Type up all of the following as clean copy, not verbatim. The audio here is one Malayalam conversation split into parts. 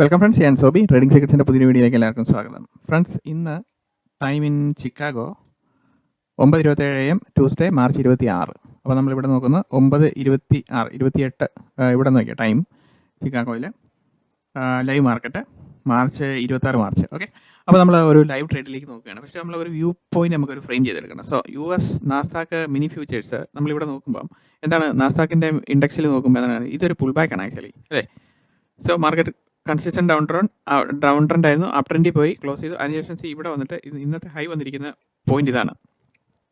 വെൽക്കം ഫ്രണ്ട്സ്, ഞാൻ സോബി. ട്രേഡിംഗ് സീക്രട്സിൻ്റെ പുതിയ വീഡിയോയിലേക്ക് എല്ലാവർക്കും സ്വാഗതം. ഫ്രണ്ട്സ്, ഇന്ന് time in Chicago 9:27 AM Tuesday March 26. അപ്പോൾ നമ്മളിവിടെ നോക്കുന്നത് 9:28 ഇവിടെ നോക്കിയാൽ ടൈം ചിക്കാഗോയിൽ ലൈവ് മാർക്കറ്റ് മാർച്ച് 26. ഓക്കെ, അപ്പോൾ നമ്മൾ ഒരു ലൈവ് ട്രേഡിലേക്ക് നോക്കുകയാണ്. പക്ഷേ നമ്മൾ ഒരു വ്യൂ പോയിന്റ് നമുക്കൊരു ഫ്രെയിം ചെയ്തെടുക്കണം. So US Nasdaq mini futures നമ്മളിവിടെ നോക്കുമ്പം എന്താണ്, നാസ്ഡാക്കിൻ്റെ ഇൻഡെക്സിൽ നോക്കുമ്പോൾ എന്താണ്, ഇതൊരു പുൾ ബാക്ക് ആണ് ആക്ച്വലി, അല്ലേ? So market consistent down trend ആയിരുന്നു, അപ് ട്രെൻഡിൽ പോയി ക്ലോസ് ചെയ്തു. അതിനുശേഷം ഇവിടെ വന്നിട്ട് ഇന്നത്തെ ഹൈ വന്നിരിക്കുന്ന പോയിന്റ് ഇതാണ്.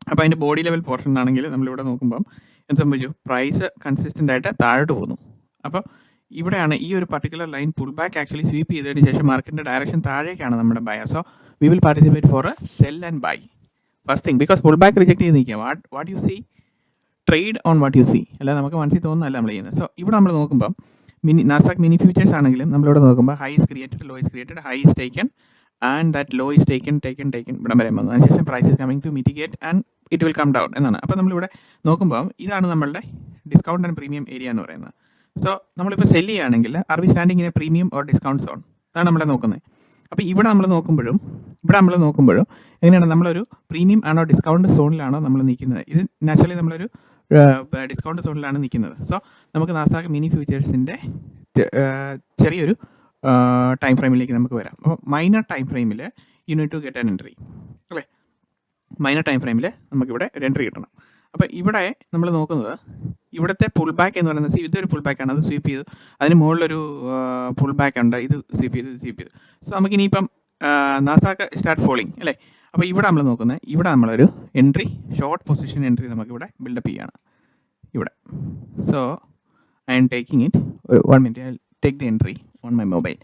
അപ്പോൾ അതിൻ്റെ ബോഡി ലെവൽ പോർഷൻ ആണെങ്കിൽ നമ്മളിവിടെ നോക്കുമ്പം എന്ത് സംഭവിച്ചു, പ്രൈസ് കൺസിസ്റ്റന്റ് ആയിട്ട് താഴോട്ട് പോകുന്നു. അപ്പോൾ ഇവിടെയാണ് ഈ ഒരു particular line pull back actually sweep ചെയ്തതിന് ശേഷം മാർക്കറ്റിൻ്റെ ഡയറക്ഷൻ താഴേക്കാണ് നമ്മുടെ buy. So we will participate for a sell and buy first thing, because pull back reject ചെയ്ത് നിൽക്കുക. What you see, trade on what you see, അല്ല നമുക്ക് മനസ്സിൽ തോന്നുന്നല്ല നമ്മൾ ചെയ്യുന്നത്. സോ ഇവിടെ നമ്മൾ നോക്കുമ്പം നാസ്ഡാക്ക് മിനി ഫ്യൂച്ചേഴ്സ് ആണെങ്കിലും നമ്മളിവിടെ നോക്കുമ്പോൾ high is created, low is created, high is taken and that low is taken ഇവിടെ വരെ വന്നു. അതിനുശേഷം price is coming to mitigate and it will come down എന്നാണ്. അപ്പോൾ നമ്മളിവിടെ നോക്കുമ്പോൾ ഇതാണ് നമ്മളുടെ ഡിസ്കൗണ്ട് ആൻഡ് പ്രീമിയം ഏരിയ എന്ന് പറയുന്നത്. സോ നമ്മളിപ്പോൾ സെല്ല് ചെയ്യുകയാണെങ്കിൽ are we standing in a premium or discount zone, അതാണ് നമ്മളെ നോക്കുന്നത്. അപ്പോൾ ഇവിടെ നമ്മൾ നോക്കുമ്പോഴും എങ്ങനെയാണ്, നമ്മളൊരു പ്രീമിയം ആണോ ഡിസ്കൗണ്ട് സോണിലാണോ നമ്മൾ നിൽക്കുന്നത്. ഇത് നാച്ചുറലി നമ്മളൊരു ഡിസ്കൗണ്ട് സോണിലാണ് നിൽക്കുന്നത്. സോ നമുക്ക് നാസ്ഡാക്ക് മിനി ഫ്യൂച്ചേഴ്സിൻ്റെ ചെറിയൊരു ടൈം ഫ്രെയിമിലേക്ക് നമുക്ക് വരാം. അപ്പോൾ മൈനർ ടൈം ഫ്രെയിമിൽ you need to get an entry, അല്ലേ? മൈനർ ടൈം ഫ്രെയിമിൽ നമുക്കിവിടെ ഒരു എൻട്രി കിട്ടണം. അപ്പോൾ ഇവിടെ നമ്മൾ നോക്കുന്നത് ഇവിടുത്തെ പുൾ ബാക്ക് എന്ന് പറയുന്നത്, ഇതൊരു പുൾ ബാക്കാണ്, അത് സ്വീപ്പ് ചെയ്തു. അതിന് മുകളിലൊരു പുൾ ബാക്ക് ഉണ്ട്, ഇത് സ്വീപ്പ് ചെയ്തു. സോ നമുക്കിനിയിപ്പം നാസ്ഡാക്ക് സ്റ്റാർട്ട് ഫോളിങ്, അല്ലേ? അപ്പോൾ ഇവിടെ നമ്മൾ നോക്കുന്നത്, ഇവിടെ നമ്മളൊരു എൻട്രി, ഷോർട്ട് പൊസിഷൻ എൻട്രി നമുക്കിവിടെ ബിൽഡപ്പ് ചെയ്യുകയാണ് ഇവിടെ. So I am taking it, ഒരു 1 minute, I take the entry on my mobile.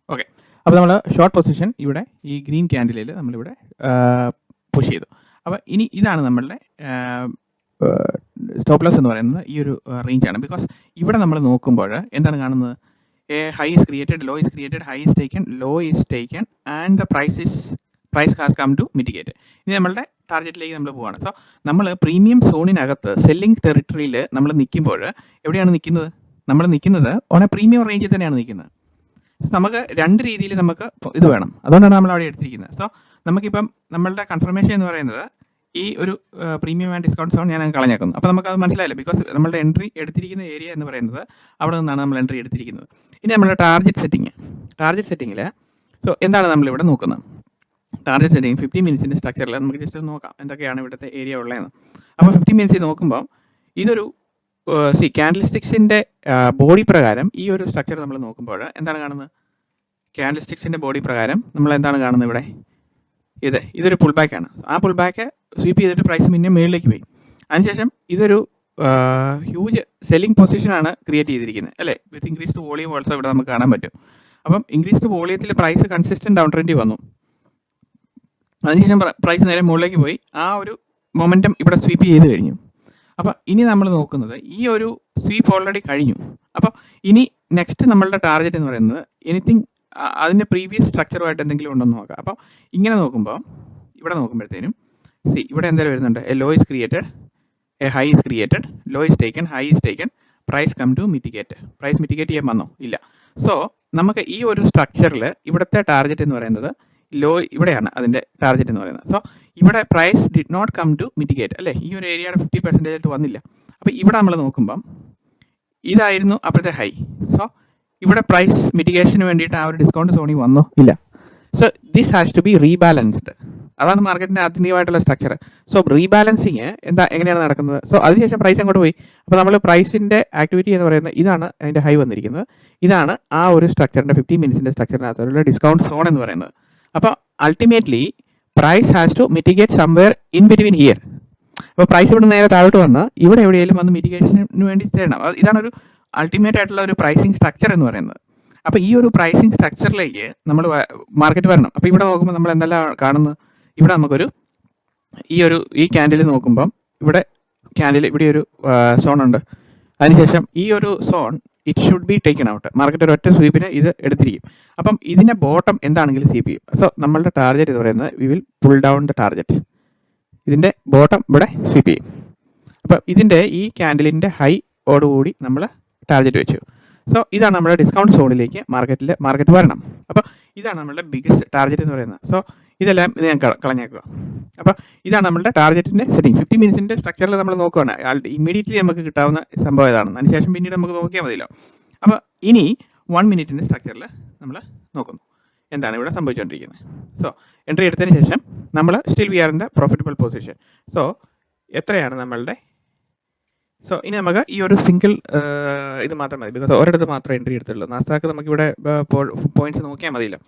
Okay, അപ്പോൾ നമ്മൾ ഷോർട്ട് പൊസിഷൻ ഇവിടെ ഈ ഗ്രീൻ ക്യാൻഡിലിൽ നമ്മളിവിടെ പുഷ് ചെയ്തു. അപ്പോൾ ഇനി ഇതാണ് നമ്മളുടെ സ്റ്റോപ്പ് ലോസ് എന്ന് പറയുന്നത് ഈ ഒരു റേഞ്ചാണ്. ബിക്കോസ് ഇവിടെ നമ്മൾ നോക്കുമ്പോൾ എന്താണ് കാണുന്നത്, high is created, low is created, high is taken, low is taken and the price has come to mitigate. ഇനി നമ്മളുടെ ടാർഗറ്റിലേക്ക് നമ്മൾ പോവുകയാണ്. സോ നമ്മൾ പ്രീമിയം സോണിനകത്ത് സെല്ലിംഗ് ടെറിട്ടറിയിൽ നമ്മൾ നിൽക്കുമ്പോൾ എവിടെയാണ് നിൽക്കുന്നത്, നമ്മൾ നിൽക്കുന്നത് ഓൺ എ പ്രീമിയം റേഞ്ചിൽ തന്നെയാണ് നിൽക്കുന്നത്. നമുക്ക് രണ്ട് രീതിയിൽ നമുക്ക് ഇത് വേണം, അതുകൊണ്ടാണ് നമ്മൾ അവിടെ എടുത്തിരിക്കുന്നത്. സോ നമുക്കിപ്പം നമ്മളുടെ കൺഫർമേഷൻ എന്ന് പറയുന്നത് ഈ ഒരു പ്രീമിയം ആൻഡ് ഡിസ്കൗണ്ട് സോൺ ഞാൻ കളഞ്ഞേക്കുന്നു. അപ്പോൾ നമുക്കത് മനസ്സിലായില്ല, ബിക്കോസ് നമ്മളുടെ എൻട്രി എടുത്തിരിക്കുന്ന ഏരിയ എന്ന് പറയുന്നത് അവിടെ നിന്നാണ് നമ്മൾ എൻട്രി എടുത്തിരിക്കുന്നത്. ഇനി നമ്മുടെ ടാർഗറ്റ് സെറ്റിങ്ങിൽ സോ എന്താണ് നമ്മളിവിടെ നോക്കുന്നത്, ടാർഗറ്റ് സെറ്റിംഗ് 15 മിനിറ്റ്സിൻ്റെ സ്ട്രക്ചറിൽ നമുക്ക് ജസ്റ്റ് നോക്കാം എന്തൊക്കെയാണ് ഇവിടുത്തെ ഏരിയ ഉള്ളതെന്ന്. അപ്പോൾ 15 മിനിറ്റ്സിൽ നോക്കുമ്പോൾ ഇതൊരു ക്യാൻഡിൽസ്റ്റിക്സിൻ്റെ ബോഡി പ്രകാരം ഈ ഒരു സ്ട്രക്ചർ നമ്മൾ നോക്കുമ്പോൾ എന്താണ് കാണുന്നത്, ക്യാൻഡിൽസ്റ്റിക്സിൻ്റെ ബോഡി പ്രകാരം നമ്മൾ എന്താണ് കാണുന്നത്, ഇവിടെ ഇതൊരു പുൾ ബാക്കാണ്. ആ പുൾ ബാക്ക് സ്വീപ്പ് ചെയ്തിട്ട് പ്രൈസ് പിന്നെ മുകളിലേക്ക് പോയി. അതിനുശേഷം ഇതൊരു ഹ്യൂജ് സെല്ലിംഗ് പൊസിഷനാണ് ക്രിയേറ്റ് ചെയ്തിരിക്കുന്നത്, അല്ലേ? വിത്ത് ഇൻക്രീസ്ഡ് വോളിയം ഓൾസോ ഇവിടെ നമുക്ക് കാണാൻ പറ്റും. അപ്പം ഇൻക്രീസ്ഡ് വോളിയത്തിൽ പ്രൈസ് കൺസിസ്റ്റന്റ് ഡൗൺ ട്രെൻഡിൽ വന്നു. അതിനുശേഷം പ്രൈസ് നേരെ മുകളിലേക്ക് പോയി, ആ ഒരു മൊമെൻറ്റം ഇവിടെ സ്വീപ്പ് ചെയ്ത് കഴിഞ്ഞു. അപ്പോൾ ഇനി നമ്മൾ നോക്കുന്നത് ഈ ഒരു സ്വീപ്പ് ഓൾറെഡി കഴിഞ്ഞു. അപ്പോൾ ഇനി നെക്സ്റ്റ് നമ്മളുടെ ടാർഗറ്റ് എന്ന് പറയുന്നത് എനിത്തിങ് അതിൻ്റെ പ്രീവിയസ് സ്ട്രക്ചറുമായിട്ട് എന്തെങ്കിലും ഉണ്ടെന്ന് നോക്കാം. അപ്പോൾ ഇങ്ങനെ നോക്കുമ്പോൾ ഇവിടെ നോക്കുമ്പോഴത്തേനും ഇവിടെ എന്തായാലും വരുന്നുണ്ട്, a low is created, a high is created, low is taken, high is taken, price come to mitigate. Price mitigate ചെയ്യാൻ വന്നോ? ഇല്ല. സോ നമുക്ക് ഈ ഒരു സ്ട്രക്ചറിൽ ഇവിടുത്തെ ടാർഗറ്റ് എന്ന് പറയുന്നത് ലോ, ഇവിടെയാണ് അതിൻ്റെ ടാർഗറ്റ് എന്ന് പറയുന്നത്. സോ ഇവിടെ price did not come to mitigate, അല്ലേ? ഈ ഒരു ഏരിയയുടെ 50% വന്നില്ല. അപ്പോൾ ഇവിടെ നമ്മൾ നോക്കുമ്പം ഇതായിരുന്നു അപ്പോഴത്തെ ഹൈ. സോ ഇവിടെ പ്രൈസ് മിറ്റിഗേഷന് വേണ്ടിയിട്ട് ആ ഒരു ഡിസ്കൗണ്ട് സോണിൽ വന്നോ? ഇല്ല. So this has to be rebalanced. അതാണ് മാർക്കറ്റിൻ്റെ ആത്യന്തികമായിട്ടുള്ള സ്ട്രക്ചർ. സോ റീബാലൻസിങ് എങ്ങനെയാണ് നടക്കുന്നത്? സോ അതിനുശേഷം പ്രൈസ് അങ്ങോട്ട് പോയി. അപ്പോൾ നമ്മൾ പ്രൈസിൻ്റെ ആക്ടിവിറ്റി എന്ന് പറയുന്നത് ഇതാണ്, അതിൻ്റെ ഹൈ വന്നിരിക്കുന്നത് ഇതാണ്, ആ ഒരു സ്ട്രക്ചറിൻ്റെ 15 മിനിറ്റ്സിൻ്റെ സ്ട്രക്ചറിനകത്തുള്ള ഡിസ്കൗണ്ട് സോൺ എന്ന് പറയുന്നത്. അപ്പോൾ ultimately price has to mitigate somewhere in between here. അപ്പോൾ പ്രൈസ് ഇവിടെ നേരെ താഴോട്ട് വന്ന് ഇവിടെ എവിടെയെങ്കിലും വന്ന് മിറ്റിഗേഷന് വേണ്ടി ചെയ്യണം. ഇതാണൊരു അൾട്ടിമേറ്റ് ആയിട്ടുള്ള ഒരു പ്രൈസിങ് സ്ട്രക്ചർ എന്ന് പറയുന്നത്. അപ്പോൾ ഈ ഒരു പ്രൈസിങ് സ്ട്രക്ചറിലേക്ക് നമ്മൾ മാർക്കറ്റ് വരണം. അപ്പോൾ ഇവിടെ നോക്കുമ്പോൾ നമ്മൾ എന്തെല്ലാം കാണുന്നത്, ഇവിടെ നമുക്കൊരു ഈ ക്യാൻഡിൽ നോക്കുമ്പം ഇവിടെ ഒരു സോൺ ഉണ്ട്. അതിനുശേഷം ഈ ഒരു zone it should be taken out. Market ഒരു ഒറ്റ സ്വീപ്പിന് ഇത് എടുത്തിരിക്കും. അപ്പം ഇതിൻ്റെ ബോട്ടം എന്താണെങ്കിലും സ്വീപ്പ് ചെയ്യും. സോ നമ്മളുടെ ടാർഗറ്റ് എന്ന് പറയുന്നത് we will pull down the target. ഇതിൻ്റെ ബോട്ടം ഇവിടെ സ്വീപ്പ് ചെയ്യും. അപ്പം ഇതിൻ്റെ ഈ ക്യാൻഡിലിൻ്റെ ഹൈ ഓടുകൂടി നമ്മൾ ടാർഗറ്റ് വെച്ചു. സോ ഇതാണ് നമ്മുടെ ഡിസ്കൗണ്ട് സോണിലേക്ക് മാർക്കറ്റ് വരണം. അപ്പോൾ ഇതാണ് നമ്മളുടെ ബിഗ്ഗസ്റ്റ് ടാർഗറ്റ് എന്ന് പറയുന്നത്. സോ ഇതെല്ലാം ഇത് ഞാൻ കളഞ്ഞേക്കുക. അപ്പോൾ ഇതാണ് നമ്മളുടെ ടാർഗറ്റിൻ്റെ സെറ്റിംഗ്. 50 മിനിറ്റ്സിൻ്റെ സ്ട്രക്ചറിൽ നമ്മൾ നോക്കുകയാണ്. ഇമ്മീഡിയറ്റ്ലി നമുക്ക് കിട്ടാവുന്ന സംഭവം ഇതാണ്. അതിനുശേഷം പിന്നീട് നമുക്ക് നോക്കിയാൽ മതിയല്ലോ. അപ്പോൾ ഇനി 1 മിനിറ്റിൻ്റെ സ്ട്രക്ചറിൽ നമ്മൾ നോക്കുന്നു എന്താണ് ഇവിടെ സംഭവിച്ചുകൊണ്ടിരിക്കുന്നത്. സോ എൻട്രി എടുത്തതിന് ശേഷം നമ്മൾ still we are in the profitable position. So എത്രയാണ് നമ്മളുടെ സോ ഇനി നമുക്ക് ഈ ഒരു സിംഗിൾ ഇത് മാത്രം മതി. ബിക്കോസ് ഒരിടത്ത് മാത്രമേ എൻട്രി എടുത്തുള്ളൂ. നാസ്ഡാക്ക് നമുക്കിവിടെ പോയിന്റ്സ് നോക്കിയാൽ മതിയല്ലോ.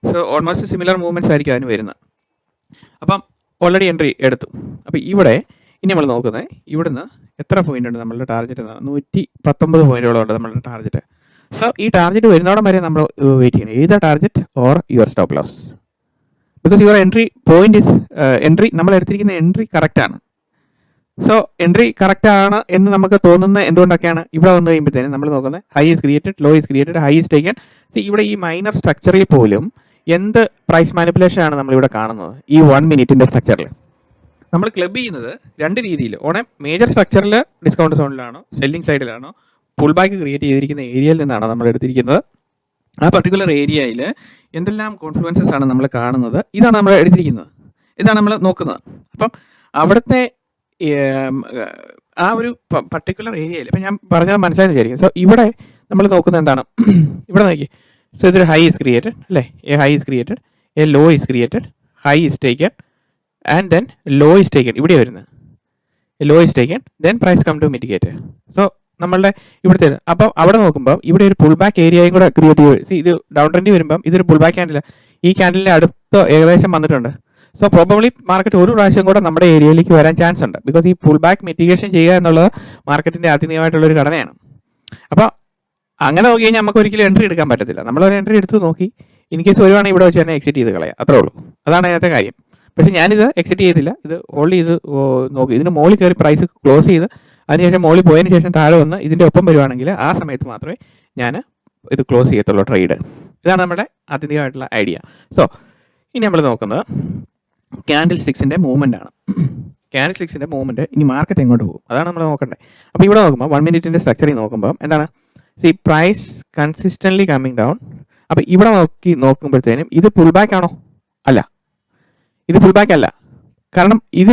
സോ ഓൾമോസ്റ്റ് സിമിലർ മൂവ്മെൻറ്റ്സ് ആയിരിക്കും അതിന് വരുന്നത്. അപ്പം ഓൾറെഡി എൻട്രി എടുത്തു. അപ്പോൾ ഇവിടെ ഇനി നമ്മൾ നോക്കുന്നത് ഇവിടുന്ന് എത്ര പോയിന്റ് ഉണ്ട് നമ്മളുടെ ടാർഗറ്റ്. 119 പോയിന്റുകളും ഉണ്ട് നമ്മളുടെ ടാർഗറ്റ്. സോ ഈ ടാർഗറ്റ് വരുന്നോടം വരെ നമ്മൾ വെയിറ്റ് ചെയ്യണം. ഏതാ target or your stop loss. Because your entry point is entry നമ്മൾ എടുത്തിരിക്കുന്ന എൻട്രി കറക്റ്റാണ്. സോ എൻട്രി കറക്റ്റ് ആണ് എന്ന് നമുക്ക് തോന്നുന്ന എന്തുകൊണ്ടൊക്കെയാണ് ഇവിടെ വന്നു കഴിയുമ്പോഴത്തേനും നമ്മൾ നോക്കുന്നത് high is created, law is created, high is taken. ഇവിടെ ഈ മൈനർ സ്ട്രക്ചറിൽ പോലും എന്ത് പ്രൈസ് മാനിപ്പുലേഷൻ ആണ് നമ്മളിവിടെ കാണുന്നത്. ഈ 1 മിനിറ്റിൻ്റെ സ്ട്രക്ചറിൽ നമ്മൾ ക്ലബ് ചെയ്യുന്നത് 2 രീതിയിൽ. ഓണെ മേജർ സ്ട്രക്ചറിൽ ഡിസ്കൗണ്ട് സോണിലാണോ, സെല്ലിംഗ് സൈഡിലാണോ, പുൾ ബാക്ക് ക്രിയേറ്റ് ചെയ്തിരിക്കുന്ന ഏരിയയിൽ നിന്നാണോ നമ്മൾ എടുത്തിരിക്കുന്നത്. ആ പർട്ടിക്കുലർ ഏരിയയിൽ എന്തെല്ലാം കോൺഫ്ലുവൻസസ് ആണ് നമ്മൾ കാണുന്നത്, ഇതാണ് നമ്മൾ എടുത്തിരിക്കുന്നത്, ഇതാണ് നമ്മൾ നോക്കുന്നത്. അപ്പം അവിടുത്തെ ആ ഒരു പർട്ടിക്കുലർ ഏരിയയിൽ ഇപ്പം ഞാൻ പറഞ്ഞാൽ മനസ്സിലായെന്ന് വിചാരിക്കും. സോ ഇവിടെ നമ്മൾ നോക്കുന്നത് എന്താണ്, ഇവിടെ നോക്കി. സോ ഇതൊരു ഹൈ ഈസ് ക്രിയേറ്റഡ് അല്ലേ, a high is created, a low is created, high is taken and then low is taken. ഇവിടെ വരുന്നത് low is taken, then price come to mitigate. So നമ്മളുടെ ഇവിടുത്തെ അപ്പോൾ അവിടെ നോക്കുമ്പോൾ ഇവിടെ ഒരു പുൾ ബാക്ക് ഏരിയയും കൂടെ ക്രിയേറ്റ് ചെയ്യും. ഇത് ഡൗൺ ട്രെൻഡ് വരുമ്പം ഇതൊരു പുൾ ബാക്ക് ക്യാൻഡിൽ, ഈ ക്യാൻഡിലിൻ്റെ അടുത്ത് ഏകദേശം വന്നിട്ടുണ്ട്. സോ പ്രോബബ്ലി മാർക്കറ്റ് ഒരു പ്രാവശ്യം കൂടെ നമ്മുടെ ഏരിയയിലേക്ക് വരാൻ ചാൻസ് ഉണ്ട്. ബിക്കോസ് ഈ പുൾ ബാക്ക് മിറ്റിഗേഷൻ ചെയ്യുക എന്നുള്ളത് മാർക്കറ്റിൻ്റെ ആത്യന്തികമായിട്ടുള്ളൊരു ഘടനയാണ്. അപ്പോൾ അങ്ങനെ നോക്കി കഴിഞ്ഞാൽ നമുക്ക് ഒരിക്കലും എൻട്രി എടുക്കാൻ പറ്റത്തില്ല. നമ്മളൊരു എൻട്രി എടുത്ത് നോക്കി ഇൻ കേസ് വരുവാണെങ്കിൽ ഇവിടെ വെച്ച് തന്നെ എക്സിറ്റ് ചെയ്ത് കളയാം, അത്രേ ഉള്ളൂ. അതാണ് അതിനകത്തെ കാര്യം. പക്ഷേ ഞാനിത് എക്സിറ്റ് ചെയ്തില്ല, ഇത് ഓൺലി ഇത് നോക്കി ഇതിന് മുകളിൽ കയറി പ്രൈസ് ക്ലോസ് ചെയ്ത് അതിനുശേഷം മുകളിൽ പോയതിന് ശേഷം താഴെ വന്ന് ഇതിൻ്റെ ഒപ്പം വരുവാണെങ്കിൽ ആ സമയത്ത് മാത്രമേ ഞാൻ ഇത് ക്ലോസ് ചെയ്യത്തുള്ളൂ ട്രേഡ്. ഇതാണ് നമ്മുടെ ആത്യന്തികമായിട്ടുള്ള ഐഡിയ. സോ ഇനി നമ്മൾ നോക്കുന്നത് ക്യാൻഡിൽ സ്റ്റിക്സിൻ്റെ മൂവ്മെൻ്റ് ആണ്. ക്യാൻഡിൽ സ്റ്റിക്സിൻ്റെ മൂവ്മെൻറ്റ് ഇനി മാർക്കറ്റ് എങ്ങോട്ട് പോകും, അതാണ് നമ്മൾ നോക്കേണ്ടത്. അപ്പോൾ ഇവിടെ നോക്കുമ്പോൾ 1 മിനിറ്റിൻ്റെ സ്ട്രക്ചറിൽ നോക്കുമ്പോൾ എന്താണ്, പ്രൈസ് കൺസിസ്റ്റൻ്റ്ലി കമ്മിങ് ഡൗൺ. അപ്പോൾ ഇവിടെ നോക്കുമ്പോഴത്തേനും ഇത് പുൾ ബാക്ക് ആണോ? അല്ല, ഇത് പുൾ ബാക്ക് അല്ല. കാരണം ഇത്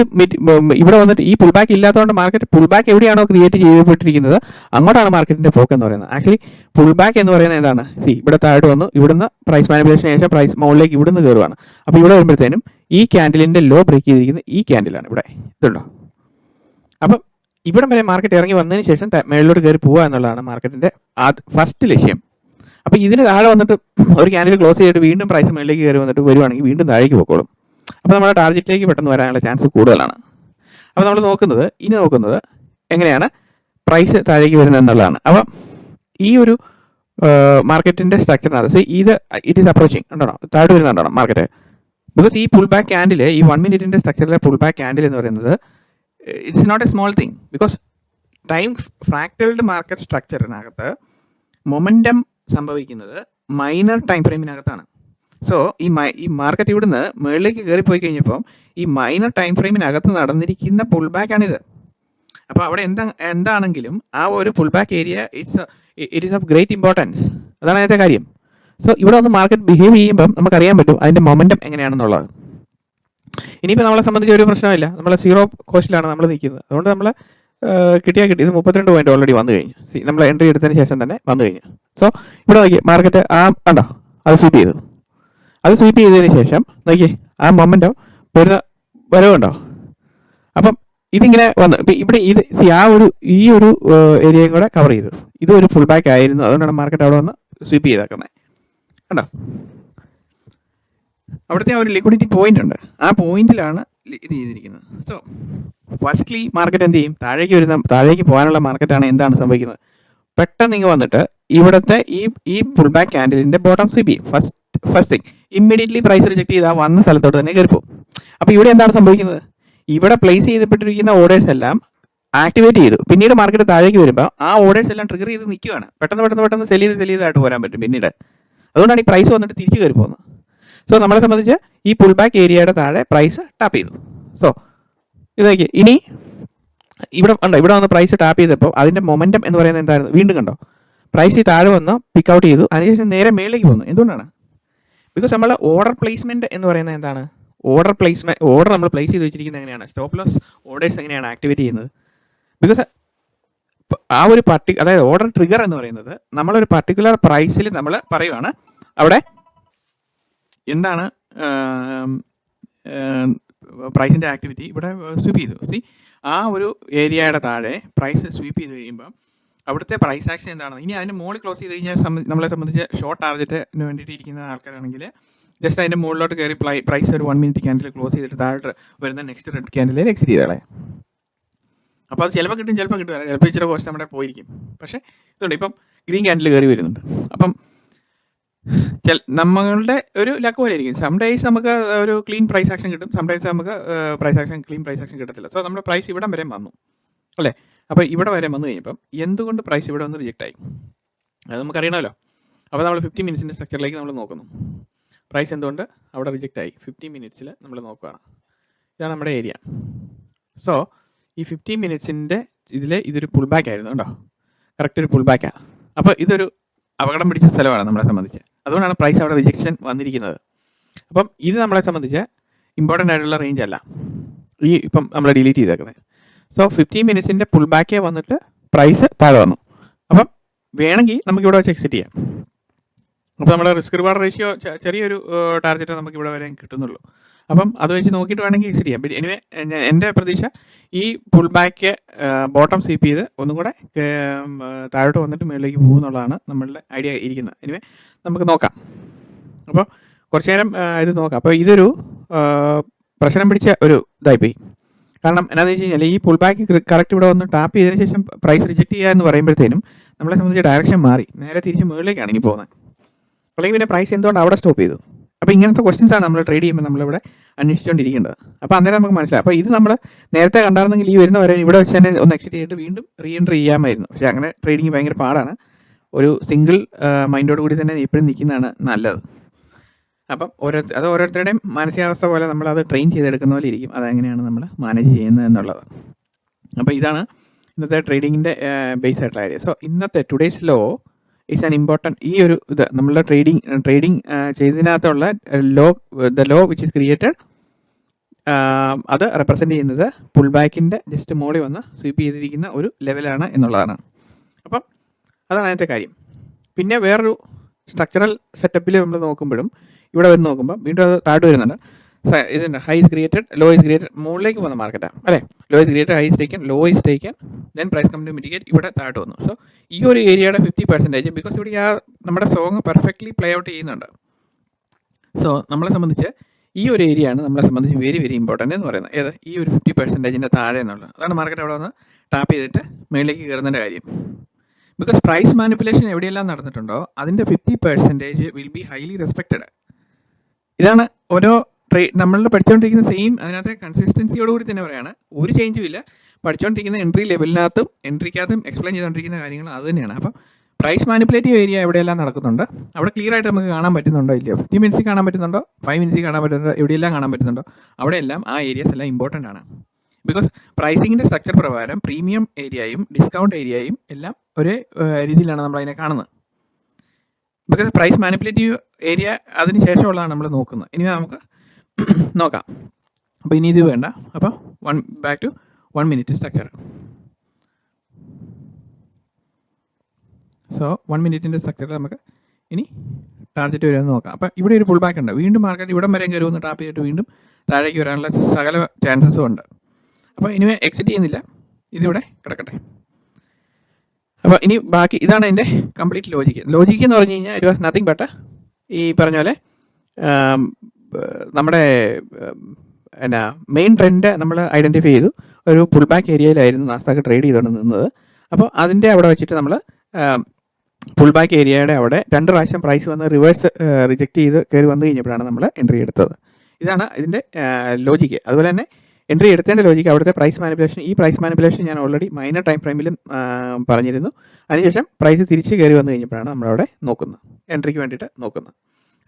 ഇവിടെ വന്നിട്ട് ഈ പുൾ ബാക്ക് ഇല്ലാത്തതുകൊണ്ട് മാർക്കറ്റ് പുൾ ബാക്ക് എവിടെയാണോ ക്രിയേറ്റ് ചെയ്യപ്പെട്ടിരിക്കുന്നത് അങ്ങോട്ടാണ് മാർക്കറ്റിൻ്റെ പോക്ക് എന്ന് പറയുന്നത്. ആക്ച്വലി പുൾ ബാക്ക് എന്ന് പറയുന്നത് എന്താണ്, ഇവിടെ താഴോട്ട് വന്നു, ഇവിടുന്ന് പ്രൈസ് മാനിപ്പുലേഷന് ശേഷം പ്രൈസ് മുകളിലേക്ക് ഇവിടുന്ന് കയറുവാണ്. അപ്പോൾ ഇവിടെ വരുമ്പോഴത്തേനും ഈ ക്യാൻഡിലിൻ്റെ ലോ ബ്രേക്ക് ചെയ്തിരിക്കുന്നത് ഈ ക്യാൻഡിലാണ്. ഇവിടെ ഇതുണ്ടോ. അപ്പം ഇവിടം വരെ മാർക്കറ്റ് ഇറങ്ങി വന്നതിന് ശേഷം മേളിലോട്ട് കയറി പോവുക എന്നുള്ളതാണ് മാർക്കറ്റിൻ്റെ ഫസ്റ്റ് ലക്ഷ്യം. അപ്പോൾ ഇതിന് താഴെ വന്നിട്ട് ഒരു ക്യാൻഡിൽ ക്ലോസ് ചെയ്തിട്ട് വീണ്ടും പ്രൈസ് മേളിലേക്ക് കയറി വന്നിട്ട് വരുവാണെങ്കിൽ വീണ്ടും താഴേക്ക് പോയിക്കോളും. അപ്പോൾ നമ്മുടെ ടാർഗറ്റിലേക്ക് പെട്ടെന്ന് വരാനുള്ള ചാൻസ് കൂടുതലാണ്. അപ്പോൾ നമ്മൾ നോക്കുന്നത് എങ്ങനെയാണ് പ്രൈസ് താഴേക്ക് വരുന്നത് എന്നുള്ളതാണ്. അപ്പം ഈ ഒരു മാർക്കറ്റിൻ്റെ സ്ട്രക്ചറിനകത്ത് ഇത് ഇറ്റ് ഈസ് അപ്രോച്ചിങ് ഉണ്ടോ, താഴെ വരുന്നുണ്ടോ മാർക്കറ്റ്. ബിക്കോസ് ഈ പുൾ ബാക്ക് ക്യാൻഡിൽ, ഈ 1 മിനിറ്റിൻ്റെ സ്ട്രക്ചറിലെ പുൾ ബാക്ക് ക്യാൻഡിൽ എന്ന് പറയുന്നത് it's not a small thing. Because time ഫ്രാക്റ്റൽഡ് മാർക്കറ്റ് സ്ട്രക്ചറിനകത്ത് മൊമെൻറ്റം സംഭവിക്കുന്നത് മൈനർ ടൈം ഫ്രെയിമിനകത്താണ്. സോ ഈ മാർക്കറ്റ് ഇവിടുന്ന് മുകളിലേക്ക് കയറിപ്പോയി കഴിഞ്ഞപ്പം ഈ മൈനർ ടൈം ഫ്രെയിമിനകത്ത് നടന്നിരിക്കുന്ന പുൾ ബാക്കാണിത്. അപ്പോൾ അവിടെ എന്താണെങ്കിലും ആ ഒരു pull back area it is of great importance. അതാണ് അതിൻ്റെ കാര്യം. സോ ഇവിടെ ഒന്ന് മാർക്കറ്റ് ബിഹേവ് ചെയ്യുമ്പം നമുക്കറിയാൻ പറ്റും അതിൻ്റെ മൊമെൻറ്റം എങ്ങനെയാണെന്നുള്ളത്. ഇനിയിപ്പോൾ നമ്മളെ സംബന്ധിച്ച് ഒരു പ്രശ്നമില്ല, നമ്മൾ 0 കോസ്റ്റിലാണ് നമ്മൾ നിൽക്കുന്നത്. അതുകൊണ്ട് നമ്മൾ കിട്ടി. ഇത് 32 പോയിന്റ് ഓൾറെഡി വന്നു കഴിഞ്ഞു. നമ്മൾ എൻട്രി എടുത്തതിന് ശേഷം തന്നെ വന്നു കഴിഞ്ഞു. സോ ഇവിടെ നോക്കി മാർക്കറ്റ് കണ്ടോ, അത് സ്വീപ്പ് ചെയ്തതിന് ശേഷം നോക്കി ആ മൊമെൻറ്റം വരവുണ്ടോ. അപ്പം ഇതിങ്ങനെ വന്ന് ഇപ്പം ഇവിടെ ഈ ഒരു ഏരിയയും കൂടെ കവർ ചെയ്തു. ഇതും ഒരു ഫുൾ ബാക്ക് ആയിരുന്നു, അതുകൊണ്ടാണ് മാർക്കറ്റ് അവിടെ വന്ന് സ്വീപ്പ് ചെയ്തേക്കുന്നത്. കണ്ടോ, അവിടുത്തെ ഒരു ലിക്വിഡിറ്റി പോയിന്റ് ഉണ്ട്, ആ പോയിന്റിലാണ് ഇത് ചെയ്തിരിക്കുന്നത്. സോ ഫസ്റ്റ്ലി മാർക്കറ്റ് എന്ത് ചെയ്യും, താഴേക്ക് പോകാനുള്ള മാർക്കറ്റാണ് എന്താണ് സംഭവിക്കുന്നത്, പെട്ടെന്ന് ഇങ്ങ് വന്നിട്ട് ഇവിടുത്തെ ഈ ഫുൾ ബാക്ക് ക്യാൻഡിലിൻ്റെ ബോട്ടം സ്വീപ്പ് ചെയ്യും. First thing immediately price reject ചെയ്താൽ വന്ന സ്ഥലത്തോട്ട് തന്നെ കയറിപ്പോകും. അപ്പോൾ ഇവിടെ എന്താണ് സംഭവിക്കുന്നത്, ഇവിടെ പ്ലേസ് ചെയ്യപ്പെട്ടിരിക്കുന്ന ഓർഡേഴ്സ് എല്ലാം ആക്ടിവേറ്റ് ചെയ്തു. പിന്നീട് മാർക്കറ്റ് താഴേക്ക് വരുമ്പോൾ ആ ഓർഡേഴ്സ് എല്ലാം ട്രിഗർ ചെയ്ത് നിൽക്കുകയാണ്. പെട്ടെന്ന് സെൽ ചെയ്തായിട്ട് പോരാൻ പറ്റും പിന്നീട്. അതുകൊണ്ടാണ് ഈ പ്രൈസ് വന്നിട്ട് തിരിച്ച് കയറി പോകുന്നത്. സോ നമ്മളെ സംബന്ധിച്ച് ഈ പുൾ ബാക്ക് ഏരിയയുടെ താഴെ പ്രൈസ് ടാപ്പ് ചെയ്തു. സോ ഇതൊക്കെ ഇനി ഇവിടെ വന്ന് പ്രൈസ് ടാപ്പ് ചെയ്തപ്പോൾ അതിൻ്റെ മൊമെൻറ്റം എന്ന് പറയുന്നത് എന്തായിരുന്നു? വീണ്ടും കണ്ടോ, പ്രൈസ് ഈ താഴെ വന്ന് പിക്ക് ഔട്ട് ചെയ്തു, അതിനുശേഷം നേരെ മേളിലേക്ക് പോകുന്നു. എന്തുകൊണ്ടാണ്? ബിക്കോസ് നമ്മൾ ഓർഡർ പ്ലേസ്മെൻറ്റ് എന്ന് പറയുന്നത് എന്താണ്? ഓർഡർ നമ്മൾ പ്ലേസ് ചെയ്ത് വെച്ചിരിക്കുന്നത് എങ്ങനെയാണ്? സ്റ്റോപ്പ് ലോസ് ഓർഡേഴ്സ് എങ്ങനെയാണ് ആക്ടിവേറ്റ് ചെയ്യുന്നത്? ബിക്കോസ് ആ ഒരു അതായത് ഓർഡർ ട്രിഗർ എന്ന് പറയുന്നത് നമ്മളൊരു പർട്ടിക്കുലർ പ്രൈസിൽ നമ്മൾ പറയുവാണ് അവിടെ എന്താണ് പ്രൈസിൻ്റെ ആക്ടിവിറ്റി ഇവിടെ സ്വീപ്പ് ചെയ്തു. ആ ഒരു ഏരിയയുടെ താഴെ പ്രൈസ് സ്വീപ്പ് ചെയ്ത് കഴിയുമ്പോൾ അവിടുത്തെ പ്രൈസ് ആക്ഷൻ എന്താണ്? ഇനി അതിന് മുകളിൽ ക്ലോസ് ചെയ്ത് കഴിഞ്ഞാൽ നമ്മളെ സംബന്ധിച്ച് ഷോർട്ട് ടാർഗറ്റിന് വേണ്ടിയിട്ട് ഇരിക്കുന്ന ആൾക്കാരാണെങ്കിൽ ജസ്റ്റ് അതിൻ്റെ മുകളിലോട്ട് കയറി പ്രൈസ് ഒരു 1 മിനിറ്റ് ക്യാൻഡിൽ ക്ലോസ് ചെയ്തിട്ട് താഴെ വരുന്ന നെക്സ്റ്റ് റെഡ് ക്യാൻഡിൽ എക്സിറ്റ് ചെയ്തോളെ. അപ്പോൾ അത് ചിലപ്പോൾ കിട്ടും, ചിലപ്പോൾ കിട്ടും, ചിലപ്പോൾ ഇച്ചിരി കോസ്റ്റ് നമ്മുടെ പോയിരിക്കും. പക്ഷേ ഇതുണ്ട്, ഇപ്പം ഗ്രീൻ ക്യാൻഡിൽ കയറി വരുന്നുണ്ട്. അപ്പം നമ്മളുടെ ഒരു ലക്ക് പോലെ ആയിരിക്കും. സം ഡേയ്സ് നമുക്ക് ഒരു ക്ലീൻ പ്രൈസ് ആക്ഷൻ കിട്ടും, സം ഡേയ്സ് നമുക്ക് ക്ലീൻ പ്രൈസ് ആക്ഷൻ കിട്ടത്തില്ല. സോ നമ്മുടെ പ്രൈസ് ഇവിടം വരെ വന്നു അല്ലേ? അപ്പോൾ ഇവിടെ വരെ വന്നു കഴിഞ്ഞപ്പം എന്തുകൊണ്ട് പ്രൈസ് ഇവിടെ വന്ന് റിജക്റ്റ് ആയി അത് നമുക്കറിയണമല്ലോ. അപ്പോൾ നമ്മൾ 50 മിനിറ്റ്സിൻ്റെ സ്ട്രക്ചറിലേക്ക് നമ്മൾ നോക്കുന്നു. പ്രൈസ് എന്തുകൊണ്ട് അവിടെ റിജക്റ്റ് ആയി 50 മിനിറ്റ്സിൽ നമ്മൾ നോക്കുകയാണ്. ഇതാണ് നമ്മുടെ ഏരിയ. സോ ഈ 50 മിനിറ്റ്സിൻ്റെ ഇതൊരു പുൾ ബാക്ക് ആയിരുന്നു കേട്ടോ, കറക്റ്റ് ഒരു പുൾ ബാക്കാണ്. അപ്പോൾ ഇതൊരു അപകടം പിടിച്ച സ്ഥലമാണ് നമ്മളെ സംബന്ധിച്ച്. അതുകൊണ്ടാണ് പ്രൈസ് അവിടെ റിജക്ഷൻ വന്നിരിക്കുന്നത്. അപ്പം ഇത് നമ്മളെ സംബന്ധിച്ച് ഇമ്പോർട്ടൻ്റ് ആയിട്ടുള്ള റേഞ്ച് അല്ല ഈ ഇപ്പം നമ്മൾ ഡിലീറ്റ് ചെയ്തേക്കുന്നത്. സോ 50 മിനിറ്റ്സിൻ്റെ പുൾ ബാക്കേ വന്നിട്ട് പ്രൈസ് താഴെ വന്നു. അപ്പം വേണമെങ്കിൽ നമുക്കിവിടെ വെച്ച് എക്സിറ്റ് ചെയ്യാം. അപ്പോൾ നമ്മുടെ റിസ്ക് റിവാർഡ് റേഷ്യോ ചെറിയൊരു ടാർഗറ്റ് നമുക്ക് ഇവിടെ വരെ കിട്ടുന്നുള്ളൂ. അപ്പം അത് വെച്ച് നോക്കിയിട്ട് വേണമെങ്കിൽ എക്സിറ്റ് ചെയ്യാം. എനിവേ എൻ്റെ പ്രതീക്ഷ ഈ പുൾ ബാക്ക് ബോട്ടം സ്വീപ്പ് ചെയ്ത് ഒന്നും കൂടെ താഴോട്ട് വന്നിട്ട് മുകളിലേക്ക് പോകുന്നുള്ളതാണ് നമ്മളുടെ ഐഡിയ ഇരിക്കുന്നത്. എനിവേ നമുക്ക് നോക്കാം. അപ്പോൾ കുറച്ച് നേരം ഇത് നോക്കാം. അപ്പോൾ ഇതൊരു പ്രശ്നം പിടിച്ച ഒരു ഇതായിപ്പോയി. കാരണം എന്താണെന്ന് വെച്ച് കഴിഞ്ഞാൽ ഈ പുൾ ബാക്ക് കറക്റ്റ് ഇവിടെ വന്ന് ടാപ്പ് ചെയ്തതിന് ശേഷം പ്രൈസ് റിജക്റ്റ് ചെയ്യുക എന്ന് പറയുമ്പോഴത്തേനും നമ്മളെ സംബന്ധിച്ച് ഡയറക്ഷൻ മാറി, നേരെ തിരിച്ച് മുകളിലേക്കാണ് ഇനി പോകുന്നത്. അല്ലെങ്കിൽ പിന്നെ പ്രൈസ് എന്തുകൊണ്ട് അവിടെ സ്റ്റോപ്പ് ചെയ്തു? അപ്പോൾ ഇങ്ങനത്തെ ക്വസ്റ്റ്യൻസ് ആണ് നമ്മൾ ട്രേഡ് ചെയ്യുമ്പോൾ നമ്മളിവിടെ അന്വേഷിച്ചുകൊണ്ടിരിക്കേണ്ടത്. അപ്പോൾ അന്നേരം നമുക്ക് മനസ്സിലായി. അപ്പോൾ ഇത് നമ്മൾ നേരത്തെ കണ്ടായിരുന്നെങ്കിൽ ഈ വരുന്ന വരെ ഇവിടെ വെച്ച് തന്നെ ഒന്ന് എക്സിറ്റ് ചെയ്തിട്ട് വീണ്ടും റീ എൻട്രി ചെയ്യാമായിരുന്നു. പക്ഷേ അങ്ങനെ ട്രേഡിങ് ഭയങ്കര പാടാണ്. ഒരു സിംഗിൾ മൈൻഡോട് കൂടി തന്നെ എപ്പോഴും നിൽക്കുന്നതാണ് നല്ലത്. അപ്പം ഓരോരുത്തരുടെയും മാനസികാവസ്ഥ പോലെ നമ്മളത് ട്രെയിൻ ചെയ്തെടുക്കുന്ന പോലെ ഇരിക്കും അതെങ്ങനെയാണ് നമ്മൾ മാനേജ് ചെയ്യുന്നത് എന്നുള്ളത്. അപ്പോൾ ഇതാണ് ഇന്നത്തെ ട്രേഡിങ്ങിൻ്റെ ബേസ് ആയിട്ടുള്ള കാര്യം. സോ ഇന്നത്തെ today's low is an important. ഈ ഒരു ഇത് നമ്മളുടെ ട്രേഡിങ് ചെയ്തതിനകത്തുള്ള the low which is created അത് റെപ്രസെൻ്റ് ചെയ്യുന്നത് പുൾ ബാക്കിൻ്റെ ജസ്റ്റ് മോളിൽ വന്ന് സ്വീപ്പ് ചെയ്തിരിക്കുന്ന ഒരു ലെവലാണ് എന്നുള്ളതാണ്. അപ്പം അതാണ് അതിനകത്തെ കാര്യം. പിന്നെ വേറൊരു സ്ട്രക്ചറൽ സെറ്റപ്പിൽ നമ്മൾ നോക്കുമ്പോഴും ഇവിടെ വന്ന് നോക്കുമ്പോൾ വീണ്ടും അത് താഴോട്ട് വരുന്നുണ്ട്. ഇതുണ്ട് high is created, low is created, മുകളിലേക്ക് പോകുന്ന മാർക്കറ്റാണ് അല്ലേ? Low is created, high is taken, low is taken, then price come to mitigate, ഇവിടെ താഴോട്ട് വന്നു. സോ ഈ ഒരു ഏരിയയുടെ 50% ബിക്കോസ് ഇവിടെ നമ്മുടെ സോങ് പെർഫെക്റ്റ്ലി പ്ലേ ഔട്ട് ചെയ്യുന്നുണ്ട്. സോ നമ്മളെ സംബന്ധിച്ച് ഈ ഒരു ഏരിയയാണ് നമ്മളെ സംബന്ധിച്ച് വെരി വെരി ഇമ്പോർട്ടൻ്റ് എന്ന് പറയുന്നത്. ഏത്? ഈ ഒരു 50% താഴെ എന്നുള്ളത്. അതാണ് മാർക്കറ്റ് അവിടെ വന്ന് ടാപ്പ് ചെയ്തിട്ട് മുകളിലേക്ക് കയറുന്നതിൻ്റെ കാര്യം. ബിക്കോസ് പ്രൈസ് മാനിപ്പുലേഷൻ എവിടെയെല്ലാം നടന്നിട്ടുണ്ടോ അതിൻ്റെ 50% വിൽ ബി ഹൈലി റെസ്പെക്റ്റഡ്. ഇതാണ് ഓരോ നമ്മൾ പഠിച്ചുകൊണ്ടിരിക്കുന്ന സെയിം അതിനകത്തെ കൺസിസ്റ്റൻസിയോടുകൂടി തന്നെ പറയുകയാണ്. ഒരു ചേഞ്ചും ഇല്ല. പഠിച്ചുകൊണ്ടിരിക്കുന്ന എൻട്രി ലെവലിനകത്തും എൻട്രിക്കകത്തും എക്സ്പ്ലെയിൻ ചെയ്തുകൊണ്ടിരിക്കുന്ന കാര്യങ്ങൾ അത് തന്നെയാണ്. അപ്പം പ്രൈസ് മാനിപ്പുലേറ്റീവ് ഏരിയ എവിടെയെല്ലാം നടക്കുന്നുണ്ട് അവിടെ ക്ലിയർ ആയിട്ട് നമുക്ക് കാണാൻ പറ്റുന്നുണ്ടോ ഇല്ലയോ? 50 മിനിറ്റ്സിൽ കാണാൻ പറ്റുന്നുണ്ടോ, 5 മിനിറ്റ്സിൽ കാണാൻ പറ്റുന്നുണ്ടോ, എവിടെയെല്ലാം കാണാൻ പറ്റുന്നുണ്ടോ അവിടെയെല്ലാം ആ ഏരിയാസ് എല്ലാം ഇമ്പോർട്ടൻ്റ് ആണ്. ബിക്കോസ് പ്രൈസിങ്ങിൻ്റെ സ്ട്രക്ചർ പ്രകാരം പ്രീമിയം ഏരിയയും ഡിസ്കൗണ്ട് ഏരിയയും എല്ലാം ഒരേ രീതിയിലാണ് നമ്മളതിനെ കാണുന്നത്. ബിക്കോസ് പ്രൈസ് മാനിപ്പുലേറ്റീവ് ഏരിയ അതിന് ശേഷമുള്ളതാണ് നമ്മൾ നോക്കുന്നത്. ഇനി നമുക്ക് നോക്കാം. അപ്പോൾ ഇനി ഇത് വേണ്ട. അപ്പോൾ back to 1 minute structure. So 1 മിനിറ്റിൻ്റെ സ്ട്രക്ചറിൽ നമുക്ക് ഇനി ടാർഗറ്റ് വരുമെന്ന് നോക്കാം. അപ്പോൾ ഇവിടെ ഒരു പുൾ ബാക്ക് ഉണ്ട്. വീണ്ടും മാർക്കറ്റ് ഇവിടം വരെ കയറുമെന്ന് ടാപ്പ് ചെയ്തിട്ട് വീണ്ടും താഴേക്ക് വരാനുള്ള സകല ചാൻസസും ഉണ്ട്. അപ്പോൾ ഇനി എക്സിറ്റ് ചെയ്യുന്നില്ല, ഇതിവിടെ കിടക്കട്ടെ. അപ്പോൾ ഇനി ബാക്കി ഇതാണ് അതിൻ്റെ കംപ്ലീറ്റ് ലോജിക്ക് എന്ന് പറഞ്ഞു കഴിഞ്ഞാൽ ഇറ്റ് വാസ് നത്തിങ് ബട്ട് ഈ പറഞ്ഞ പോലെ നമ്മുടെ മെയിൻ ട്രെൻഡ് നമ്മൾ ഐഡൻറ്റിഫൈ ചെയ്തു. ഒരു പുൾ ബാക്ക് ഏരിയയിലായിരുന്നു നാസ്ഡാക്ക് ട്രേഡ് ചെയ്തുകൊണ്ട് നിന്നത്. അപ്പോൾ അതിൻ്റെ അവിടെ വെച്ചിട്ട് നമ്മൾ പുൾ ബാക്ക് ഏരിയയുടെ അവിടെ 2 പ്രാവശ്യം പ്രൈസ് വന്ന് റിവേഴ്സ് റിജക്റ്റ് ചെയ്ത് കയറി വന്നു കഴിഞ്ഞപ്പോഴാണ് നമ്മൾ എൻട്രി എടുത്തത്. ഇതാണ് ഇതിൻ്റെ ലോജിക്ക്. അതുപോലെ തന്നെ എൻട്രി എടുത്തേണ്ട ലോജിക്ക് അവിടുത്തെ പ്രൈസ് മാനിപ്പുലേഷൻ, ഈ പ്രൈസ് മാനിപ്പുലേഷൻ ഞാൻ ഓൾറെഡി മൈനർ ടൈം ഫ്രെയിമിലും പറഞ്ഞിരുന്നു. അതിനുശേഷം പ്രൈസ് തിരിച്ച് കയറി വന്നു കഴിഞ്ഞപ്പോഴാണ് നമ്മളവിടെ നോക്കുന്നത്, എൻട്രിക്ക് വേണ്ടിയിട്ട് നോക്കുന്നത്.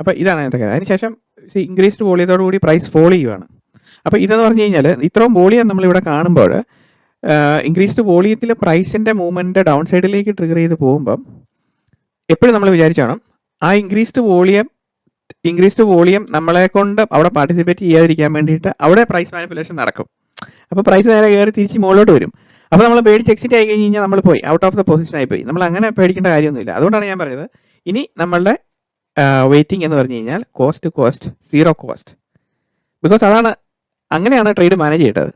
അപ്പോൾ ഇതാണ് അതിനകത്തെ കാര്യം. അതിനുശേഷം ഇൻക്രീസ്ഡ് വോളിയത്തോടു കൂടി പ്രൈസ് ഫോൾ ചെയ്യുവാണ്. അപ്പോൾ ഇതെന്ന് പറഞ്ഞു കഴിഞ്ഞാൽ ഇത്രയും വോളിയം നമ്മളിവിടെ കാണുമ്പോൾ ഇൻക്രീസ്ഡ് വോളിയത്തിൽ പ്രൈസിൻ്റെ മൂവ്മെൻറ്റ് ഡൗൺ സൈഡിലേക്ക് ട്രിഗർ ചെയ്ത് പോകുമ്പം എപ്പോഴും നമ്മൾ വിചാരിച്ചോണം ആ ഇൻക്രീസ്ഡ് വോളിയം നമ്മളെ കൊണ്ട് അവിടെ പാർട്ടിസിപ്പേറ്റ് ചെയ്യാതിരിക്കാൻ വേണ്ടിയിട്ട് അവിടെ പ്രൈസ് മാനിപ്പുലേഷൻ നടക്കും. അപ്പോൾ പ്രൈസ് നേരെ കയറി തിരിച്ച് മുകളിലോട്ട് വരും. അപ്പോൾ നമ്മൾ പേടിച്ച് എക്സിറ്റ് ആയി കഴിഞ്ഞ് കഴിഞ്ഞാൽ നമ്മൾ പോയി ഔട്ട് ഓഫ് ദ പൊസിഷൻ ആയിപ്പോയി. നമ്മൾ അങ്ങനെ പേടിക്കേണ്ട കാര്യമൊന്നുമില്ല. അതുകൊണ്ടാണ് ഞാൻ പറയുന്നത് ഇനി നമ്മളുടെ വെയിറ്റിംഗ് എന്ന് പറഞ്ഞു കഴിഞ്ഞാൽ കോസ്റ്റ് സീറോ കോസ്റ്റ്. ബിക്കോസ് അങ്ങനെയാണ് ട്രേഡ് മാനേജ് ചെയ്യേണ്ടത്.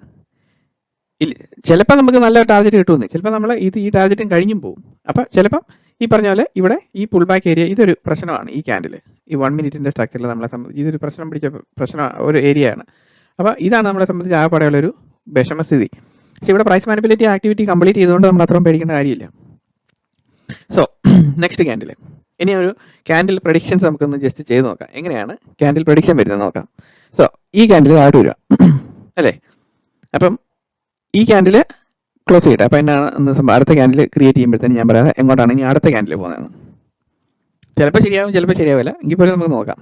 ചിലപ്പോൾ നമുക്ക് നല്ല ടാർഗറ്റ് കിട്ടുമെന്ന്, ചിലപ്പോൾ നമ്മൾ ഈ ടാർഗറ്റും കഴിഞ്ഞും പോകും. അപ്പോൾ ചിലപ്പം ഈ പറഞ്ഞ പോലെ ഇവിടെ ഈ പുൾ ബാക്ക് ഏരിയ ഇതൊരു പ്രശ്നമാണ്. ഈ ക്യാൻഡിൽ ഈ 1 മിനിറ്റിൻ്റെ സ്ട്രക്ചറിൽ നമ്മളെ സംബന്ധിച്ച് ഇതൊരു പ്രശ്നം ഒരു ഏരിയയാണ്. അപ്പോൾ ഇതാണ് നമ്മളെ സംബന്ധിച്ച് ആകെപ്പാടെയുള്ളൊരു വിഷമസ്ഥിതി. പക്ഷേ ഇവിടെ പ്രൈസ് മാനിപ്പുലേറ്റീവ് ആക്ടിവിറ്റി കംപ്ലീറ്റ് ചെയ്തുകൊണ്ട് നമ്മൾ അത്രയും പേടിക്കേണ്ട കാര്യമില്ല. സോ നെക്സ്റ്റ് ക്യാൻഡിൽ, ഇനി ഒരു ക്യാൻഡിൽ പ്രഡിക്ഷൻസ് നമുക്കൊന്ന് ജസ്റ്റ് ചെയ്ത് നോക്കാം. എങ്ങനെയാണ് ക്യാൻഡിൽ പ്രഡിക്ഷൻ വരുന്നത് നോക്കാം. സോ ഈ ക്യാൻഡിൽ താഴോട്ട് വരിക അല്ലേ. അപ്പം ഈ ക്യാൻഡിൽ ക്ലോസ് ചെയ്യട്ടെ. അപ്പോൾ എന്നാണ് അടുത്ത ക്യാൻഡിൽ ക്രിയേറ്റ് ചെയ്യുമ്പോഴത്തേന് ഞാൻ പറയാം എങ്ങോട്ടാണ് ഇനി അടുത്ത ക്യാൻഡിൽ പോകുന്നത്. ചിലപ്പോൾ ശരിയാവും, ചിലപ്പോൾ ശരിയാവില്ല. എങ്കിൽ പോലും നമുക്ക് നോക്കാം.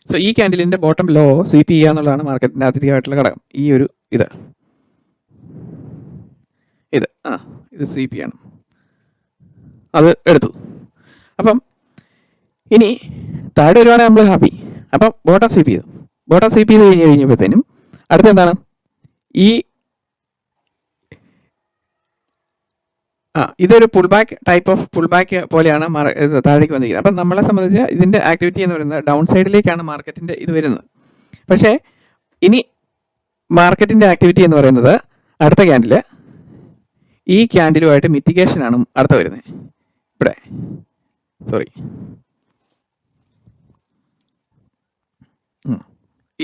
സോ ഈ ക്യാൻഡിലിൻ്റെ ബോട്ടം ലോ സ്വീപ്പ് ചെയ്യുക എന്നുള്ളതാണ് മാർക്കറ്റിൻ്റെ ആത്യന്തികമായിട്ടുള്ള ഘടകം. ഈ ഒരു ഇത് സ്വീപ്പ് ചെയ്യണം, അത് എടുത്തു. അപ്പം ഇനി താഴെ വരുവാണെങ്കിൽ നമ്മൾ ഹാപ്പി. അപ്പം ബോട്ടം സ്വീപ്പ് ചെയ്ത് കഴിഞ്ഞപ്പോഴത്തേനും അടുത്ത എന്താണ് ഇതൊരു പുൾ ബാക്ക് പോലെയാണ് താഴേക്ക് വന്നിരിക്കുന്നത്. അപ്പം നമ്മളെ സംബന്ധിച്ച് ഇതിൻ്റെ ആക്ടിവിറ്റി എന്ന് പറയുന്നത് ഡൗൺ സൈഡിലേക്കാണ് മാർക്കറ്റിൻ്റെ ഇത് വരുന്നത്. പക്ഷേ ഇനി മാർക്കറ്റിൻ്റെ ആക്ടിവിറ്റി എന്ന് പറയുന്നത് അടുത്ത ക്യാൻഡിൽ ഈ ക്യാൻഡിലുമായിട്ട് മിറ്റിഗേഷനാണ് അടുത്ത വരുന്നത്. ഇവിടെ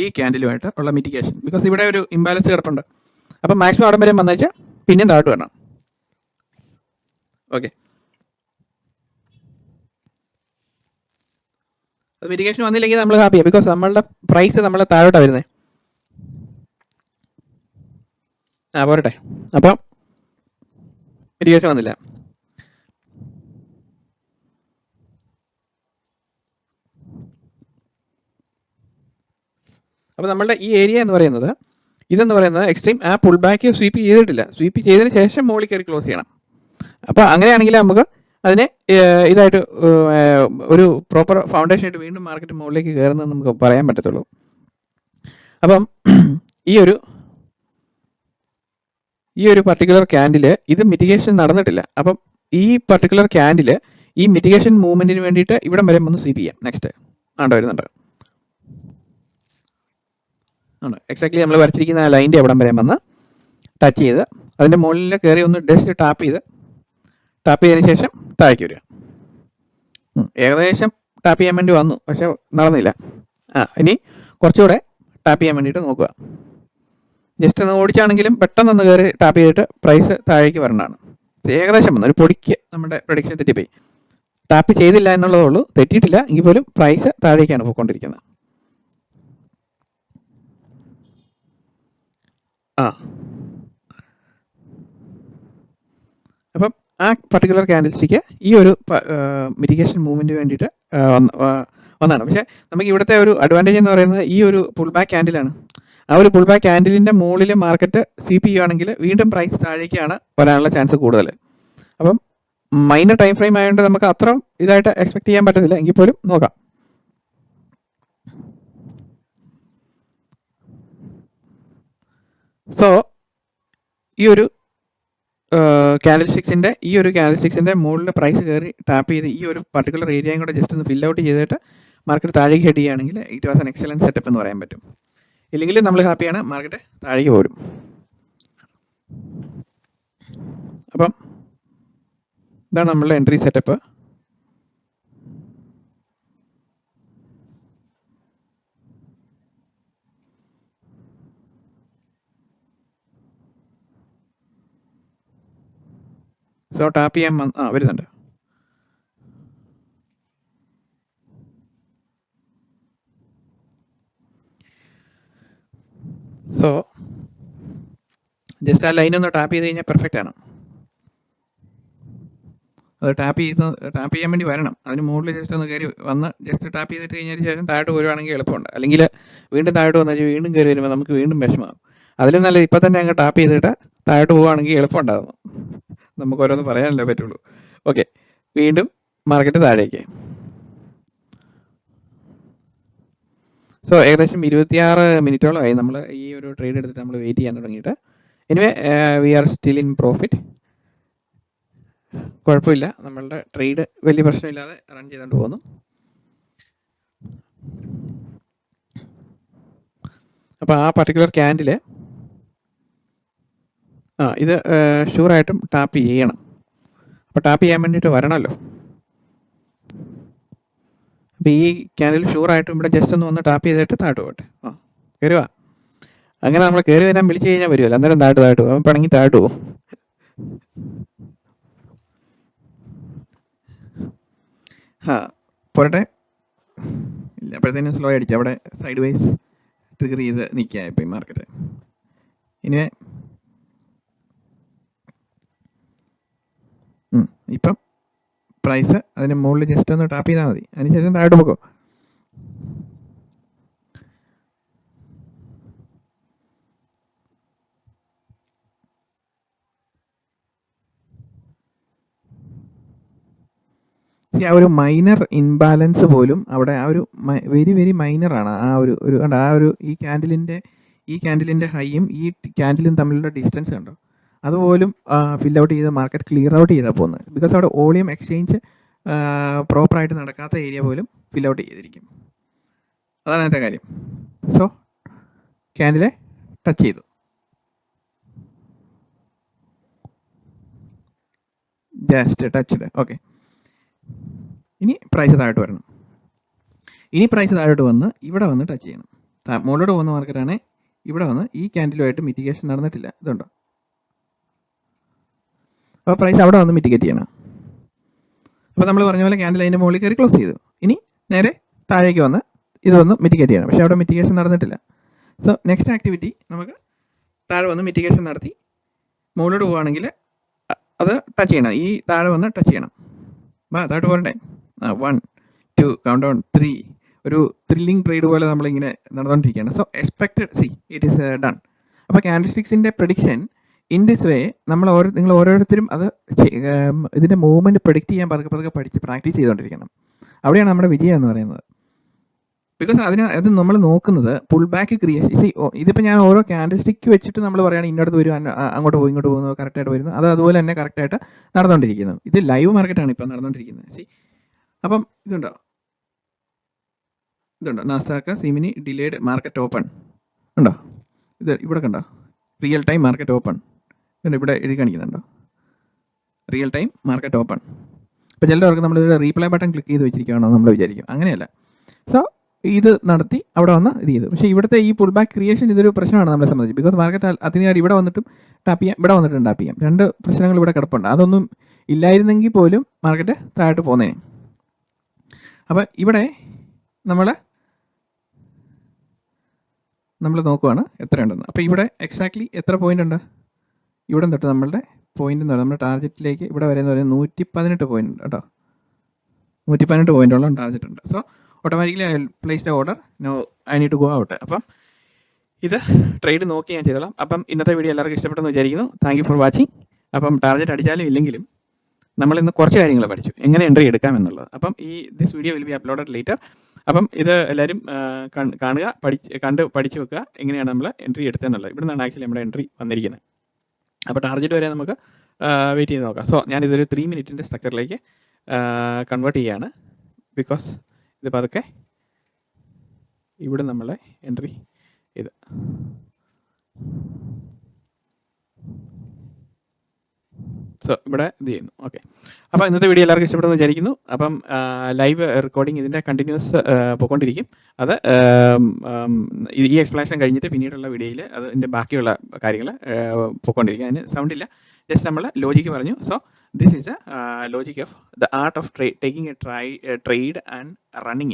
ഈ ക്യാൻഡിലുമായിട്ട് ഉള്ള മിറ്റിഗേഷൻ, ബിക്കോസ് ഇവിടെ ഒരു ഇംബാലൻസ് കിടപ്പുണ്ട്. അപ്പം മാക്സിമം അവിടെ വരെ വന്നു വെച്ചാൽ പിന്നെയും താഴോട്ട് വരണം. ഓക്കെ, അത് മിറ്റിഗേഷൻ വന്നില്ലെങ്കിൽ നമ്മൾ ഹാപ്പിയാണ്, ബിക്കോസ് നമ്മളുടെ പ്രൈസ് നമ്മളെ താഴോട്ടാണ് വരുന്നത്. പോരട്ടെ. അപ്പം മിറ്റിഗേഷൻ വന്നില്ല. അപ്പോൾ നമ്മളുടെ ഈ ഏരിയ എന്ന് പറയുന്നത് ഇതെന്ന് പറയുന്നത് എക്സ്ട്രീം പുൾ ബാക്ക് സ്വീപ്പ് ചെയ്തിട്ടില്ല. സ്വീപ്പ് ചെയ്തതിന് ശേഷം മുകളിൽ കയറി ക്ലോസ് ചെയ്യണം. അപ്പോൾ അങ്ങനെയാണെങ്കിൽ നമുക്ക് അതിനെ ഇതായിട്ട് ഒരു പ്രോപ്പർ ഫൗണ്ടേഷൻ ആയിട്ട് വീണ്ടും മാർക്കറ്റ് മുകളിലേക്ക് കയറുന്നതെന്ന് നമുക്ക് പറയാൻ പറ്റത്തുള്ളൂ. അപ്പം ഈ ഒരു പർട്ടിക്കുലർ ക്യാൻഡിൽ ഇത് മിറ്റിഗേഷൻ നടന്നിട്ടില്ല. അപ്പം ഈ പർട്ടിക്കുലർ ക്യാൻഡിൽ ഈ മിറ്റിഗേഷൻ മൂവ്മെൻറ്റിന് വേണ്ടിയിട്ട് ഇവിടം വരെ ഒന്ന് സ്വീപ്പ് ചെയ്യാം. നെക്സ്റ്റ് വരുന്നുണ്ട്. എക്സാക്ട്ലി നമ്മൾ വരച്ചിരിക്കുന്ന ലൈൻ്റെ എവിടം വരെ വന്ന് ടച്ച് ചെയ്ത് അതിൻ്റെ മുകളിൽ കയറി ഒന്ന് ജസ്റ്റ് ടാപ്പ് ചെയ്തതിന് ശേഷം താഴേക്ക് വരിക. ഏകദേശം ടാപ്പ് ചെയ്യാൻ വേണ്ടി വന്നു, പക്ഷെ നടന്നില്ല. ഇനി കുറച്ചുകൂടെ ടാപ്പ് ചെയ്യാൻ വേണ്ടിയിട്ട് നോക്കുക. ജസ്റ്റ് ഒന്ന് ഓടിച്ചാണെങ്കിലും പെട്ടെന്നൊന്ന് കയറി ടാപ്പ് ചെയ്തിട്ട് പ്രൈസ് താഴേക്ക് വരേണ്ടതാണ്. ഏകദേശം വന്നു, ഒരു പൊടിക്ക് നമ്മുടെ പ്രഡിക്ഷൻ തെറ്റിപ്പോയി. ടാപ്പ് ചെയ്തില്ല എന്നുള്ളതേ ഉള്ളൂ, തെറ്റിയിട്ടില്ല. എങ്കിൽ പോലും പ്രൈസ് താഴേക്കാണ് പോയിക്കൊണ്ടിരിക്കുന്നത്. അപ്പം ആ പർട്ടിക്കുലർ ക്യാൻഡിൽസ്റ്റിക്ക് ഈ ഒരു മിറ്റിഗേഷൻ മൂവ്മെൻറ്റിന് വേണ്ടിയിട്ട് ഒന്നാണ്. പക്ഷേ നമുക്ക് ഇവിടുത്തെ ഒരു അഡ്വാൻറ്റേജ് എന്ന് പറയുന്നത് ഈ ഒരു പുൾ ബാക്ക് ക്യാൻഡിലാണ്. ആ ഒരു പുൾ ബാക്ക് ക്യാൻഡിലിൻ്റെ മുകളിൽ മാർക്കറ്റ് സ്വീപ്പ് ചെയ്യുകയാണെങ്കിൽ വീണ്ടും പ്രൈസ് താഴേക്കാണ് വരാനുള്ള ചാൻസ് കൂടുതൽ. അപ്പം മൈനർ ടൈം ഫ്രെയിം ആയതുകൊണ്ട് നമുക്ക് അത്ര ഇതായിട്ട് എക്സ്പെക്ട് ചെയ്യാൻ പറ്റുന്നില്ല. എങ്കിൽ പോലും നോക്കാം. സോ ഈ ഒരു ക്യാൻഡിൽസ്റ്റിക്സിൻ്റെ മുകളിൽ പ്രൈസ് കയറി ടാപ്പ് ചെയ്ത് ഈ ഒരു പർട്ടിക്കുലർ ഏരിയയും കൂടെ ജസ്റ്റ് ഒന്ന് ഫിൽ ഔട്ട് ചെയ്തിട്ട് മാർക്കറ്റ് താഴേക്ക് ഹെഡ് ചെയ്യുകയാണെങ്കിൽ it was an excellent setup എന്ന് പറയാൻ പറ്റും. ഇല്ലെങ്കിൽ നമ്മൾ ഹാപ്പിയാണ്, മാർക്കറ്റ് താഴേക്ക് പോരും. അപ്പം ഇതാണ് നമ്മളുടെ എൻട്രി സെറ്റപ്പ്. സോ ടാപ്പ് ചെയ്യാൻ വരുന്നുണ്ട്. സോ ജസ്റ്റ് ആ ലൈനൊന്ന് ടാപ്പ് ചെയ്ത് കഴിഞ്ഞാൽ പെർഫെക്റ്റ് ആണ്. അത് ടാപ്പ് ചെയ്യാൻ വേണ്ടി വരണം. അതിന് മുകളിൽ ജസ്റ്റ് ഒന്ന് കയറി വന്ന് ജസ്റ്റ് ടാപ്പ് ചെയ്തിട്ട് കഴിഞ്ഞതിന് ശേഷം താഴോട്ട് വരുവാണെങ്കിൽ എളുപ്പമുണ്ട്. അല്ലെങ്കിൽ വീണ്ടും താഴോട്ട് വന്നു കഴിഞ്ഞാൽ വീണ്ടും കയറി വരുമ്പോൾ നമുക്ക് വീണ്ടും വിഷമമാകും. അതിലും നല്ലത് ഇപ്പം തന്നെ അങ്ങ് ടാപ്പ് ചെയ്തിട്ട് താഴോട്ട് പോവുകയാണെങ്കിൽ എളുപ്പമുണ്ടാകുന്നു. നമുക്ക് ഓരോന്ന് പറയാനല്ലേ പറ്റുള്ളൂ. ഓക്കെ, വീണ്ടും മാർക്കറ്റ് താഴേക്ക്. സോ ഏകദേശം 26 മിനിറ്റോളമായി നമ്മൾ ഈ ഒരു ട്രേഡ് എടുത്തിട്ട് നമ്മൾ വെയിറ്റ് ചെയ്യാൻ തുടങ്ങിയിട്ട്. Anyway we are still in profit. കുഴപ്പമില്ല, നമ്മളുടെ ട്രേഡ് വലിയ പ്രശ്നമില്ലാതെ റൺ ചെയ്തുകൊണ്ട് പോകുന്നു. അപ്പോൾ ആ പർട്ടിക്കുലർ ക്യാൻഡിൽ ഇത് ഷുവറായിട്ടും ടാപ്പ് ചെയ്യണം. അപ്പോൾ ടാപ്പ് ചെയ്യാൻ വേണ്ടിയിട്ട് വരണമല്ലോ. അപ്പോൾ ഈ ക്യാൻഡിൽ ഷുവറായിട്ടും ഇവിടെ ജസ്റ്റ് ഒന്ന് വന്ന് ടാപ്പ് ചെയ്തിട്ട് താഴോട്ട് പോകട്ടെ. കയറുക. അങ്ങനെ നമ്മൾ കയറി വരാൻ വിളിച്ച് കഴിഞ്ഞാൽ വരുമല്ലോ, അന്നേരം താഴോട്ട് പോകും. പണങ്ങി താഴോട്ട് പോകും. പോരട്ടെ. ഇല്ല, അപ്പോഴത്തേനും സ്ലോ അടിച്ചു. അവിടെ സൈഡ് വൈസ് ട്രിഗർ ചെയ്ത് നിൽക്കുക ഇപ്പോൾ ഈ മാർക്കറ്റ്. ഇനി ഇപ്പം പ്രൈസ് അതിന് മുകളിൽ ജസ്റ്റ് ഒന്ന് ടാപ്പ് ചെയ്താൽ മതി. അതിനുശേഷം താഴോട്ട് പോകും. ആ ഒരു മൈനർ ഇൻബാലൻസ് പോലും അവിടെ ആ ഒരു വെരി വെരി മൈനറാണ്. ഈ ക്യാൻഡിലിൻ്റെ ഹൈയും ഈ ക്യാൻഡിലും തമ്മിലുള്ള ഡിസ്റ്റൻസ് കണ്ടോ, അതുപോലും ഫിൽ ഔട്ട് ചെയ്ത് മാർക്കറ്റ് ക്ലിയർ ഔട്ട് ചെയ്താൽ പോകുന്നത്. ബിക്കോസ് അവിടെ വോളിയം എക്സ്ചേഞ്ച് പ്രോപ്പറായിട്ട് നടക്കാത്ത ഏരിയ പോലും ഫിൽ ഔട്ട് ചെയ്തിരിക്കും. അതാണ് അതിൻ്റെ കാര്യം. സോ ക്യാൻഡിലെ ടച്ച് ചെയ്തു, ജസ്റ്റ് ടച്ച്ഡ്. ഓക്കെ, ഇനി പ്രൈസ് താഴോട്ട് വരണം. ഇനി പ്രൈസ് താഴോട്ട് വന്ന് ഇവിടെ വന്ന് ടച്ച് ചെയ്യണം. മുകളിലോട്ട് പോകുന്ന മാർക്കറ്റാണ്. ഇവിടെ വന്ന് ഈ ക്യാൻഡിലുമായിട്ട് മിറ്റിഗേഷൻ നടന്നിട്ടില്ല. ഇതുണ്ടോ? അപ്പോൾ പ്രൈസ് അവിടെ വന്ന് മിറ്റിഗേറ്റ് ചെയ്യണം. അപ്പോൾ നമ്മൾ പറഞ്ഞ പോലെ ക്യാൻഡിൽ അതിൻ്റെ മുകളിൽ കയറി ക്ലോസ് ചെയ്തു. ഇനി നേരെ താഴേക്ക് വന്ന് ഇത് വന്ന് മിറ്റിഗേറ്റ് ചെയ്യണം. പക്ഷേ അവിടെ മിറ്റിഗേഷൻ നടന്നിട്ടില്ല. സോ നെക്സ്റ്റ് ആക്ടിവിറ്റി നമുക്ക് താഴെ വന്ന് മിറ്റിഗേഷൻ നടത്തി മുകളിലോട്ട് പോവുകയാണെങ്കിൽ അത് ടച്ച് ചെയ്യണം. ഈ താഴെ വന്ന് ടച്ച് ചെയ്യണം. താഴോട്ട് പോരണ്ടേ? 1 2 കൗണ്ട് ഡൗൺ 3. ഒരു ത്രില്ലിംഗ് ട്രേഡ് പോലെ നമ്മളിങ്ങനെ നടന്നുകൊണ്ടിരിക്കുകയാണ്. So expected it is done. അപ്പോൾ ക്യാൻഡിൽ സ്റ്റിക്സിൻ്റെ പ്രഡിക്ഷൻ ഇൻ ദിസ് വേ നിങ്ങൾ ഓരോരുത്തരും അത് ഇതിൻ്റെ മൂവ്മെൻറ്റ് പ്രഡിക്റ്റ് ചെയ്യാൻ പതുക്കെ പഠിച്ച് പ്രാക്ടീസ് ചെയ്തുകൊണ്ടിരിക്കണം. അവിടെയാണ് നമ്മുടെ വിജയം എന്ന് പറയുന്നത്. ബിക്കോസ് അത് നമ്മൾ നോക്കുന്നത് പുൾ ബാക്ക് ക്രിയേഷൻ. ഇതിപ്പോൾ ഞാൻ ഓരോ ക്യാൻഡിൽ സ്റ്റിക്ക് വെച്ചിട്ട് നമ്മൾ പറയുകയാണ് ഇന്നടത്ത് വരും, അങ്ങോട്ട് പോകും, ഇങ്ങോട്ട് പോകുന്നു, കറക്റ്റായിട്ട് വരുന്നു. അത് അതുപോലെ തന്നെ കറക്റ്റായിട്ട് നടന്നുകൊണ്ടിരിക്കുന്നു. ഇത് ലൈവ് മാർക്കറ്റാണ് ഇപ്പം നടന്നുകൊണ്ടിരിക്കുന്നത്. അപ്പം ഇതുണ്ടോ നാസ്ഡാക്ക് സിമിനി ഡിലേഡ് മാർക്കറ്റ് ഓപ്പൺ ഉണ്ടോ? ഇത് ഇവിടെ കണ്ടോ? Real time market open. ഇവിടെ എഴുതി കാണിക്കുന്നുണ്ടോ? Real time market open. ഇപ്പോൾ ചിലർക്ക് നമ്മളിവിടെ റീപ്ലൈ ബട്ടൺ ക്ലിക്ക് ചെയ്ത് വെച്ചിരിക്കുകയാണോ നമ്മൾ വിചാരിക്കും. അങ്ങനെയല്ല. സോ ഇത് നടത്തി അവിടെ വന്ന് ഇത് ചെയ്തു. പക്ഷേ ഇവിടുത്തെ ഈ പുൾ ബാക്ക് ക്രിയേഷൻ ഇതൊരു പ്രശ്നമാണ് നമ്മളെ സംബന്ധിച്ച്. ബിക്കോസ് മാർക്കറ്റ് അതിനായിട്ട് ഇവിടെ വന്നിട്ടും ടാപ്പ് ചെയ്യാം, ഇവിടെ വന്നിട്ടും ടാപ്പ് ചെയ്യാം. 2 പ്രശ്നങ്ങൾ ഇവിടെ കിടപ്പുണ്ട്. അതൊന്നും ഇല്ലായിരുന്നെങ്കിൽ പോലും മാർക്കറ്റ് താഴോട്ട് പോകുന്നതിന്. അപ്പോൾ ഇവിടെ നമ്മൾ നോക്കുവാണ് എത്രയുണ്ടെന്ന്. അപ്പോൾ ഇവിടെ എക്സാക്ട്ലി എത്ര പോയിൻ്റ് ഉണ്ട്? ഇവിടെ തൊട്ട് നമ്മളുടെ പോയിൻ്റ് എന്ന് പറയുന്നത് നമ്മുടെ ടാർഗറ്റിലേക്ക് ഇവിടെ വരെ എന്ന് പറയുന്നത് 118 പോയിൻ്റ് ഉണ്ട് കേട്ടോ. 118 പോയിൻ്റോളം ടാർഗറ്റ് ഉണ്ട്. So automatically I place the order. No I need to go out. അപ്പം ഇത് ട്രേഡ് നോക്കി ഞാൻ ചെയ്തോളാം. അപ്പം ഇന്നത്തെ വീഡിയോ എല്ലാവർക്കും ഇഷ്ടപ്പെട്ടെന്ന് വിചാരിക്കുന്നു. Thank you for watching. അപ്പം ടാർഗറ്റ് അടിച്ചാലും ഇല്ലെങ്കിലും നമ്മളിന്ന് കുറച്ച് കാര്യങ്ങൾ പഠിച്ചു, എങ്ങനെ എൻട്രി എടുക്കാം എന്നുള്ളത്. അപ്പം this video will be uploaded later. അപ്പം ഇത് എല്ലാവരും കാണുക, പഠിച്ച് വെക്കുക എങ്ങനെയാണ് നമ്മൾ എൻട്രി എടുത്തതെന്നുള്ളത്. ഇവിടെ നിന്നാണ് ആക്ച്വലി നമ്മുടെ എൻട്രി വന്നിരിക്കുന്നത്. അപ്പോൾ ടാർഗറ്റ് വരെ നമുക്ക് വെയിറ്റ് ചെയ്ത് നോക്കാം. സോ ഞാനിതൊരു 3 മിനിറ്റിൻ്റെ സ്ട്രക്ചറിലേക്ക് കൺവേർട്ട് ചെയ്യുകയാണ്. ബിക്കോസ് ഇത് പതുക്കെ ഇവിടെ നമ്മളെ എൻട്രി ഇത് സോ ഇവിടെ ഇത് ചെയ്യുന്നു. ഓക്കെ, അപ്പോൾ ഇന്നത്തെ വീഡിയോ എല്ലാവർക്കും ഇഷ്ടപ്പെടുന്നു വിചാരിക്കുന്നു. അപ്പം ലൈവ് റെക്കോർഡിംഗ് ഇതിൻ്റെ കണ്ടിന്യൂസ് പോയിക്കൊണ്ടിരിക്കും. അത് ഈ എക്സ്പ്ലനേഷൻ കഴിഞ്ഞിട്ട് പിന്നീടുള്ള വീഡിയോയിൽ അതിൻ്റെ ബാക്കിയുള്ള കാര്യങ്ങൾ പോയിക്കൊണ്ടിരിക്കും. അതിന് സൗണ്ട് ഇല്ല, ജസ്റ്റ് നമ്മൾ ലോജിക്ക് പറഞ്ഞു. So this is A logic of the art of taking A trade and riding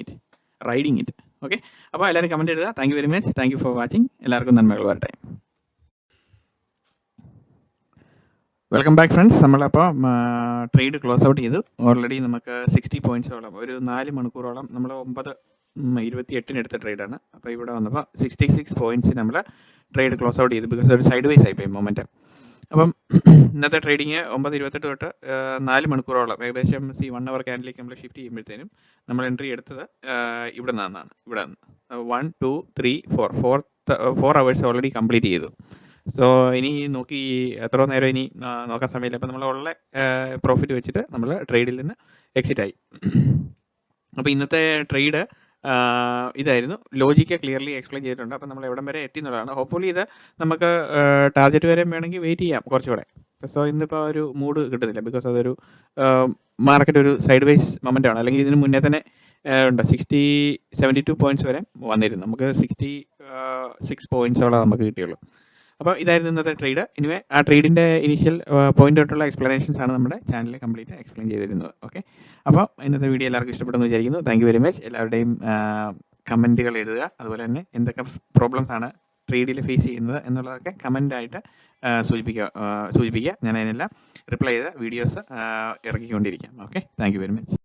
it. Okay, അപ്പോൾ എല്ലാവരും കമൻറ്റ് എഴുതുക. Thank you very much. Thank you for watching. എല്ലാവർക്കും നന്മകൾ വരട്ടെ. Welcome back friends. നമ്മളപ്പോൾ ട്രേഡ് ക്ലോസ് ഔട്ട് ചെയ്തു. ഓൾറെഡി നമുക്ക് 60 പോയിൻറ്റ്സോളം, ഒരു 4 മണിക്കൂറോളം, നമ്മൾ 9:28 എടുത്ത ട്രേഡാണ്. അപ്പോൾ ഇവിടെ വന്നപ്പോൾ 66 പോയിൻറ്റ്സ് നമ്മൾ ട്രേഡ് ക്ലോസ് ഔട്ട് ചെയ്തു. ബിക്കോസ് ഒരു സൈഡ് വൈസ് ആയിപ്പോയി മൊമെൻറ്റ്. അപ്പം ഇന്നത്തെ ട്രേഡിങ് 9:28 തൊട്ട് 4 മണിക്കൂറോളം, ഏകദേശം 1 അവർ ക്യാൻഡിലേക്ക് നമ്മൾ ഷിഫ്റ്റ് ചെയ്യുമ്പോഴത്തേനും നമ്മൾ എൻട്രി എടുത്തത് ഇവിടെ നിന്നാണ്. ഇവിടെ നിന്ന് 1 2 3 4 അവേഴ്സ് ഓൾറെഡി കംപ്ലീറ്റ് ചെയ്തു. സോ ഇനി നോക്കി എത്ര നേരം ഇനി നോക്കാൻ സമയമില്ല. അപ്പോൾ നമ്മളുള്ള പ്രോഫിറ്റ് വെച്ചിട്ട് നമ്മൾ ട്രേഡിൽ നിന്ന് എക്സിറ്റ് ആയി. അപ്പോൾ ഇന്നത്തെ ട്രേഡ് ഇതായിരുന്നു. ലോജിക്ക് ക്ലിയർലി എക്സ്പ്ലെയിൻ ചെയ്തിട്ടുണ്ട്. അപ്പോൾ നമ്മൾ എവിടം വരെ എത്തി എന്നുള്ളതാണ്. ഹോപ്പ്ഫുള്ളി ഇത് നമുക്ക് ടാർഗറ്റ് വരെ വേണമെങ്കിൽ വെയിറ്റ് ചെയ്യാം കുറച്ചുകൂടെ. സോ ഇന്നിപ്പോൾ ഒരു മൂഡ് കിട്ടുന്നില്ല. ബിക്കോസ് അതൊരു മാർക്കറ്റ് ഒരു സൈഡ് വൈസ് മൊമെൻ്റ് ആണ്. അല്ലെങ്കിൽ ഇതിന് മുന്നേ തന്നെ ഉണ്ട് 72 പോയിൻറ്റ്സ് വരെ വന്നിരുന്നു. നമുക്ക് 66 പോയിൻറ്റ്സോളം നമുക്ക് കിട്ടിയുള്ളൂ. അപ്പോൾ ഇതായിരുന്നു ഇന്നത്തെ ട്രേഡ്. ഇനിവേ ആ ട്രേഡിൻ്റെ ഇനീഷ്യൽ പോയിന്റ് തൊട്ടുള്ള എക്സ്പ്ലനേഷൻസ് ആണ് നമ്മുടെ ചാനലിൽ കംപ്ലീറ്റ് എക്സ്പ്ലെയിൻ ചെയ്തിരുന്നത്. ഓക്കെ, അപ്പോൾ ഇന്നത്തെ വീഡിയോ എല്ലാവർക്കും ഇഷ്ടപ്പെടുന്നു വിചാരിക്കുന്നു. Thank you very much. എല്ലാവരുടെയും കമൻറ്റുകൾ എഴുതുക. അതുപോലെ തന്നെ എന്തൊക്കെ പ്രോബ്ലംസ് ആണ് ട്രേഡിൽ ഫേസ് ചെയ്യുന്നത് എന്നുള്ളതൊക്കെ കമൻ്റായിട്ട് സൂചിപ്പിക്കുക. ഞാൻ അതിനെല്ലാം റിപ്ലൈ ചെയ്ത് വീഡിയോസ് ഇറക്കിക്കൊണ്ടിരിക്കാം. Okay, thank you very much.